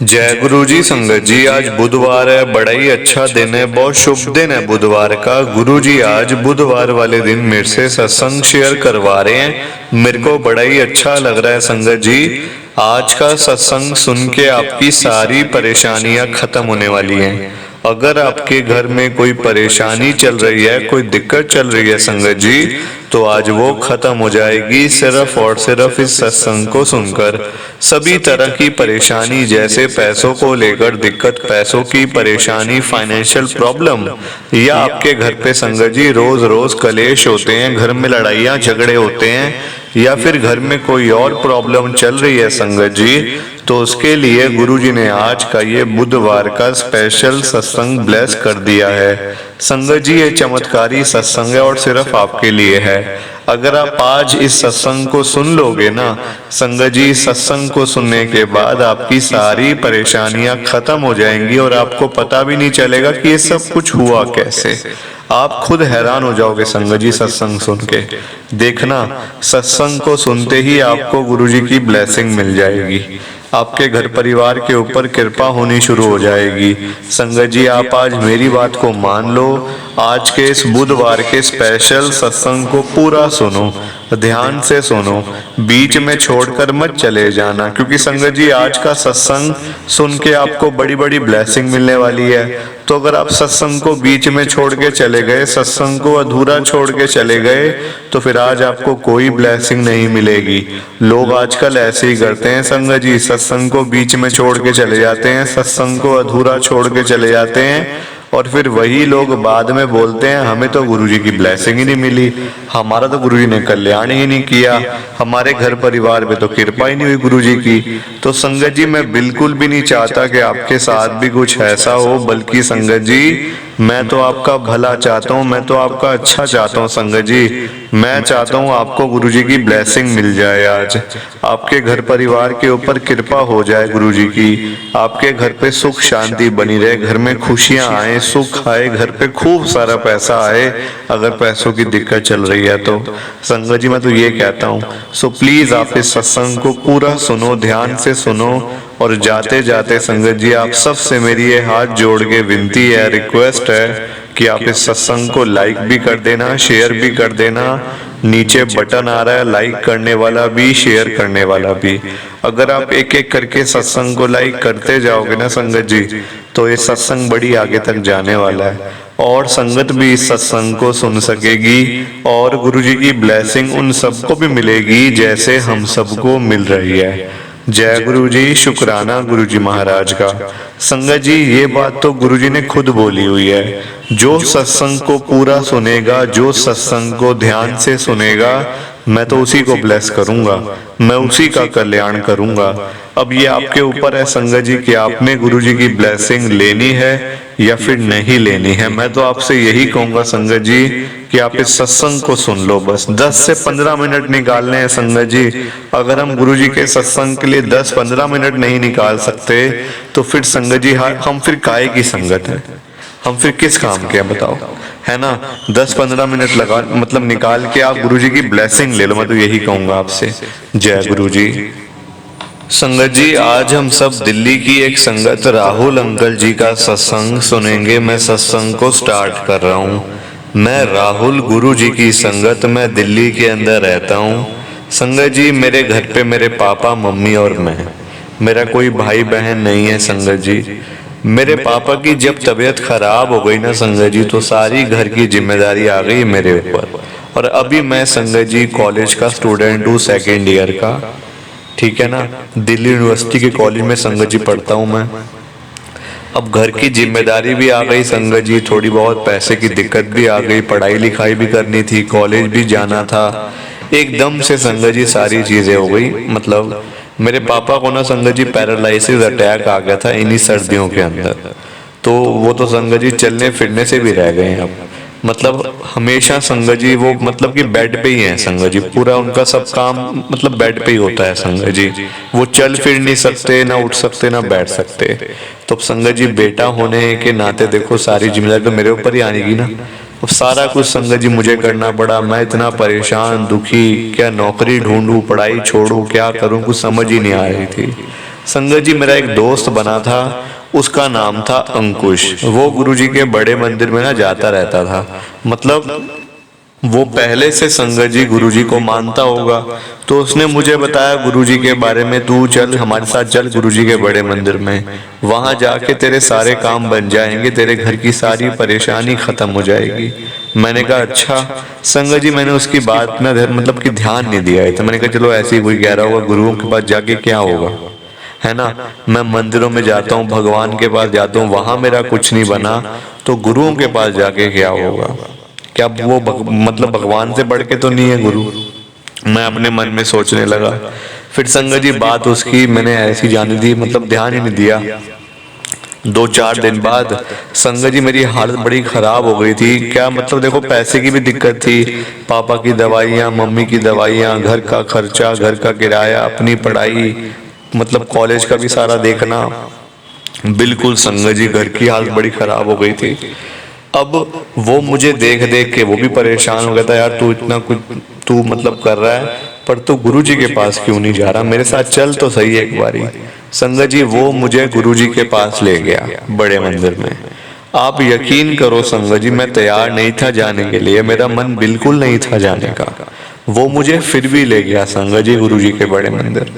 जय गुरु जी। संगत जी, आज बुधवार है, बड़ा ही अच्छा दिन है, बहुत शुभ दिन है बुधवार का। गुरु जी आज बुधवार वाले दिन मेरे से सत्संग शेयर करवा रहे हैं। मेरे को बड़ा ही अच्छा लग रहा है संगत जी। आज का सत्संग सुन के आपकी सारी परेशानियां खत्म होने वाली हैं। अगर आपके घर में कोई परेशानी चल रही है, कोई दिक्कत चल रही है संगत जी, तो आज वो खत्म हो जाएगी सिर्फ और सिर्फ इस सत्संग को सुनकर। सभी तरह की परेशानी, जैसे पैसों को लेकर दिक्कत, पैसों की परेशानी, फाइनेंशियल प्रॉब्लम, या आपके घर पे संगत जी रोज रोज कलेश होते हैं, घर में लड़ाइयाँ झगड़े होते हैं, या फिर घर में कोई और प्रॉब्लम चल रही है संगत जी, तो उसके लिए गुरु जी ने आज का ये बुधवार का स्पेशल सत्संग ब्लेस कर दिया है। संगत जी ये चमत्कारी सत्संग है और सिर्फ आपके लिए है। अगर आप आज इस सत्संग को सुन लोगे ना संगत जी, सत्संग को सुनने के बाद आपकी सारी परेशानियां खत्म हो जाएंगी और आपको पता भी नहीं चलेगा कि ये सब कुछ हुआ कैसे। आप खुद हैरान हो जाओगे संगत जी सत्संग सुन के। देखना, सत्संग को सुनते ही आपको गुरु जी की ब्लेसिंग मिल जाएगी, आपके घर परिवार के ऊपर कृपा होनी शुरू हो जाएगी। संगत जी आप आज मेरी बात को मान लो, आज के इस बुधवार के स्पेशल सत्संग को पूरा सुनो, ध्यान से सुनो, बीच में छोड़कर मत चले जाना, क्योंकि संगत जी आज का सत्संग सुन के आपको बड़ी बड़ी ब्लेसिंग मिलने वाली है। तो अगर आप सत्संग को बीच में छोड़ के चले गए, सत्संग को अधूरा छोड़ के चले गए, तो फिर आज आपको कोई ब्लेसिंग नहीं मिलेगी। लोग आजकल ऐसे ही करते हैं संगत जी, सत्संग को बीच में छोड़ के चले जाते हैं, सत्संग को अधूरा छोड़ के चले जाते हैं, और फिर वही लोग बाद में बोलते हैं हमें तो गुरुजी की ब्लेसिंग ही नहीं मिली, हमारा तो गुरुजी ने कल्याण ही नहीं किया, हमारे घर परिवार में तो कृपा ही नहीं हुई गुरुजी की। तो संगत जी मैं बिल्कुल भी नहीं चाहता कि आपके साथ भी कुछ ऐसा हो, बल्कि संगत जी मैं तो आपका भला चाहता हूँ, मैं तो आपका अच्छा चाहता हूँ संगत जी। मैं चाहता हूँ आपको गुरुजी की ब्लेसिंग मिल जाए, आज आपके घर परिवार के ऊपर कृपा हो जाए गुरुजी की, आपके घर पे सुख शांति बनी रहे, घर में खुशियां आए, सुख आए, घर पे खूब सारा पैसा आए। अगर पैसों की दिक्कत चल रही है तो संगत जी मैं तो ये कहता हूँ, सो प्लीज आप इस सत्संग को पूरा सुनो, ध्यान से सुनो, और जाते जाते संगत जी आप सबसे मेरी ये हाथ जोड़ के विनती है, रिक्वेस्ट है कि आप इस सत्संग को लाइक भी कर देना, शेयर भी कर देना। नीचे बटन आ रहा है लाइक करने वाला भी, शेयर करने वाला भी। अगर आप एक एक करके सत्संग को लाइक करते जाओगे ना संगत जी, तो ये सत्संग बड़ी आगे तक जाने वाला है, और संगत भी इस सत्संग को सुन सकेगी, और गुरु जी की ब्लेसिंग उन सबको भी मिलेगी जैसे हम सबको मिल रही है। जय गुरु जी, शुक्राना गुरु जी महाराज का। संगत जी ये बात तो गुरु जी ने खुद बोली हुई है, जो सत्संग को पूरा सुनेगा, जो सत्संग को ध्यान से सुनेगा, मैं तो उसी को ब्लेस करूंगा, मैं उसी का कल्याण करूंगा। अब ये आपके ऊपर है संगत जी कि आपने गुरु जी की ब्लेसिंग लेनी है या फिर नहीं लेनी है। मैं तो आपसे यही कहूंगा संगत जी कि आप इस सत्संग को सुन लो, बस 10 से 15 मिनट निकालने हैं संगत जी। अगर हम गुरु जी के सत्संग के लिए 10-15 मिनट नहीं निकाल सकते, तो फिर संगत जी हम फिर काहे की संगत है, हम फिर किस काम के हैं बताओ, है ना। 10-15 मिनट लगा मतलब निकाल के आप गुरु जी की ब्लेसिंग ले लो, मैं तो यही कहूंगा आपसे। जय गुरु जी। संगत जी आज हम सब दिल्ली की एक संगत राहुल अंकल जी का सत्संग सुनेंगे। मैं सत्संग को स्टार्ट कर रहा हूँ। मैं राहुल गुरु जी की संगत, मैं दिल्ली के अंदर रहता हूँ। संगत जी मेरे घर पे मेरे पापा मम्मी और मैं, मेरा कोई भाई बहन नहीं है संगत जी। मेरे पापा की जब तबीयत खराब हो गई ना संगत जी, तो सारी घर की जिम्मेदारी आ गई मेरे ऊपर। और अभी मैं संगत जी कॉलेज का स्टूडेंट हूँ, 2nd ईयर का, ठीक है ना। दिल्ली यूनिवर्सिटी के कॉलेज में संगत जी पढ़ता हूँ मैं। अब घर की जिम्मेदारी भी आ गई संगत जी, थोड़ी बहुत पैसे की दिक्कत भी आ गई, पढ़ाई लिखाई भी करनी थी, कॉलेज भी जाना था, एकदम से संगत जी सारी चीजें हो गई। मतलब मेरे पापा को ना संगत जी पैरालिसिस अटैक आ गया था इन्हीं सर्दियों के अंदर, तो वो तो संगत जी चलने फिरने से भी रह गए हैं अब। मतलब हमेशा संगत जी वो मतलब कि बेड पे ही है संगत जी, पूरा उनका सब काम मतलब बेड पे ही होता है संगत जी। वो चल फिर नहीं सकते, ना उठ सकते, ना बैठ सकते। तो संगत जी बेटा होने के नाते देखो सारी जिम्मेदारी तो मेरे ऊपर ही आएगी ना। अब सारा कुछ संगत जी मुझे करना पड़ा। मैं इतना परेशान दुखी, क्या नौकरी ढूंढूं, पढ़ाई छोड़ूं, क्या करूं, कुछ समझ ही नहीं आ रही थी संगत जी मेरा एक दोस्त बना था, उसका नाम था अंकुश। वो गुरुजी के बड़े मंदिर में ना जाता रहता था। मतलब वो पहले से संगत जी गुरुजी को मानता होगा, तो उसने मुझे बताया गुरुजी के बारे में, तू चल हमारे साथ, चल गुरुजी के बड़े मंदिर में, वहां जाके तेरे सारे काम बन जाएंगे, तेरे घर की सारी परेशानी खत्म हो जाएगी। मैंने कहा अच्छा। संगत जी मैंने उसकी बात ना मतलब कि ध्यान नहीं दिया है, तो मैंने कहा चलो ऐसे ही कोई कह रहा होगा, गुरुओं के पास जाके क्या होगा, है ना। मैं मंदिरों में जाता हूँ, भगवान के पास जाता हूँ, वहां मेरा कुछ नहीं बना, तो गुरुओं के पास जाके क्या होगा। क्या वो मतलब भगवान से बढ़ के तो नहीं है गुरु। मैं अपने मन में सोचने लगा। फिर संगत जी बात उसकी मैंने ऐसी जानी थी, मतलब ध्यान ही नहीं दिया। 2-4 दिन बाद संगत जी मेरी हालत बड़ी खराब हो गई थी। क्या मतलब देखो, पैसे की भी दिक्कत थी, पापा की दवाइयाँ, मम्मी की दवाइयाँ, घर का खर्चा, घर का किराया, अपनी पढ़ाई, मतलब कॉलेज का भी सारा देखना। बिल्कुल संगत जी घर की हालत बड़ी खराब हो गई थी। अब वो मुझे देख देख के वो भी परेशान हो गया था, यार तू इतना कुछ तू मतलब कर रहा है, पर तू गुरुजी के पास क्यों नहीं जा रहा, मेरे साथ चल तो सही एक बारी। संगत जी वो मुझे गुरुजी के पास ले गया, बड़े मंदिर में। आप यकीन करो संगत जी, मैं तैयार नहीं था जाने के लिए, मेरा मन बिल्कुल नहीं था जाने का। वो मुझे फिर भी ले गया संगत जी गुरुजी के बड़े मंदिर।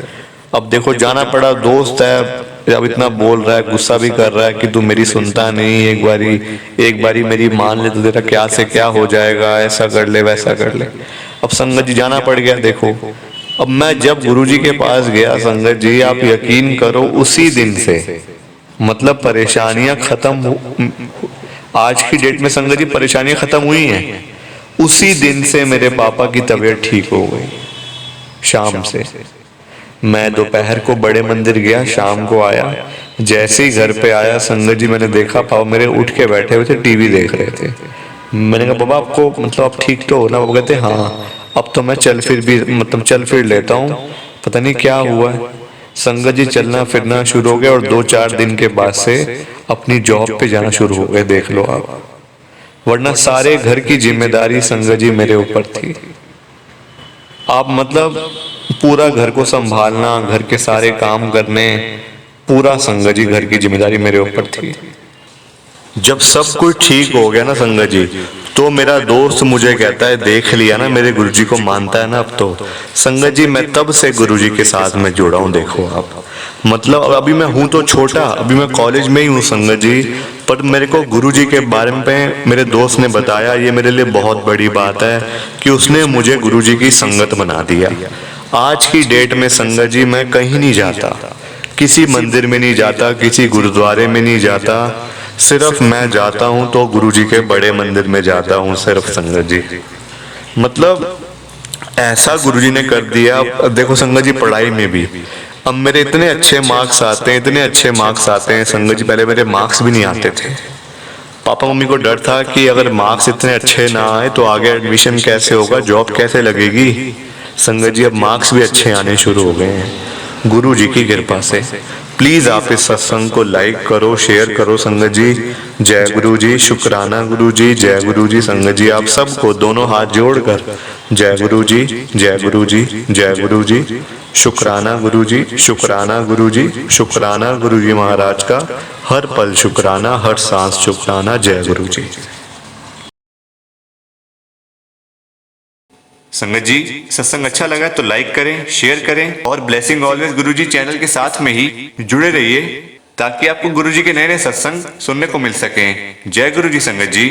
अब देखो जाना पड़ा, दोस्त है, अब इतना बोल रहा है, गुस्सा भी कर रहा है कि तू मेरी सुनता नहीं, एक बारी मेरी मान ले तो तेरा क्या से क्या हो जाएगा, ऐसा कर ले वैसा कर ले। अब संगत जी जाना पड़ गया। देखो अब मैं जब गुरुजी के पास गया संगत जी, आप यकीन करो उसी दिन से मतलब परेशानियां खत्म आज की डेट में संगत जी परेशानियां खत्म हुई हैं। उसी दिन से मेरे पापा की तबीयत ठीक हो गई। शाम से मैं दोपहर को बड़े मंदिर गया, शाम को आया, जैसे ही घर पे आया संगत जी मैंने देखा पापा मेरे उठ के बैठे हुए थे, टीवी देख रहे थे। मैंने कहा बाबा आपको मतलब आप ठीक तो हो ना। वो कहते हाँ अब तो मैं चल फिर भी मतलब चल फिर लेता हूँ, पता नहीं क्या हुआ है। संगत जी चलना फिरना शुरू हो गया और 2-4 दिन के बाद से अपनी जॉब पे जाना शुरू हो गए, देख लो आप। वरना सारे घर की जिम्मेदारी संगत जी मेरे ऊपर थी। आप मतलब पूरा घर को संभालना, घर के सारे काम करने, पूरा संगत जी घर की जिम्मेदारी मेरे ऊपर थी। जब सब कुछ ठीक हो गया ना संगत जी, तो मेरा दोस्त मुझे कहता है देख लिया ना मेरे गुरुजी को मानता है ना अब तो। संगत जी मैं तब से गुरुजी के साथ में जुड़ा हूँ। देखो आप मतलब अभी मैं हूँ तो छोटा, अभी मैं कॉलेज में ही हूँ संगत जी, पर मेरे को गुरुजी के बारे में मेरे दोस्त ने बताया, ये मेरे लिए बहुत बड़ी बात है कि उसने मुझे गुरुजी की संगत बना दिया। आज की डेट में संगत जी मैं कहीं नहीं जाता, किसी मंदिर में नहीं जाता, किसी गुरुद्वारे में नहीं जाता, सिर्फ मैं जाता हूँ तो गुरुजी के बड़े मंदिर में जाता हूँ सिर्फ संगत जी। मतलब ऐसा गुरुजी ने कर दिया। अब देखो संगत जी पढ़ाई में भी अब मेरे इतने अच्छे मार्क्स आते हैं, इतने अच्छे मार्क्स आते हैं संगत जी, पहले मेरे मार्क्स भी नहीं आते थे। पापा मम्मी को डर था कि अगर मार्क्स इतने अच्छे ना आए तो आगे एडमिशन कैसे होगा, जॉब कैसे लगेगी। संगत जी अब मार्क्स भी अच्छे आने शुरू हो गए हैं गुरु जी की कृपा से। प्लीज आप इस सत्संग को लाइक करो, शेयर करो संगत जी। जय गुरु जी, शुक्राना गुरु जी, जय गुरु जी। संगत जी आप सबको दोनों हाथ जोड़कर जय गुरु जी, जय गुरु जी, जय गुरु जी, शुक्राना गुरु जी, शुक्राना गुरु जी, शुक्राना गुरु जी महाराज का, हर पल शुक्राना, हर सांस शुक्राना। जय गुरु जी। संगत जी सत्संग अच्छा लगा तो लाइक करें, शेयर करें और ब्लेसिंग ऑलवेज गुरुजी चैनल के साथ में ही जुड़े रहिए ताकि आपको गुरुजी के नए नए सत्संग सुनने को मिल सकें। जय गुरु जी संगत जी।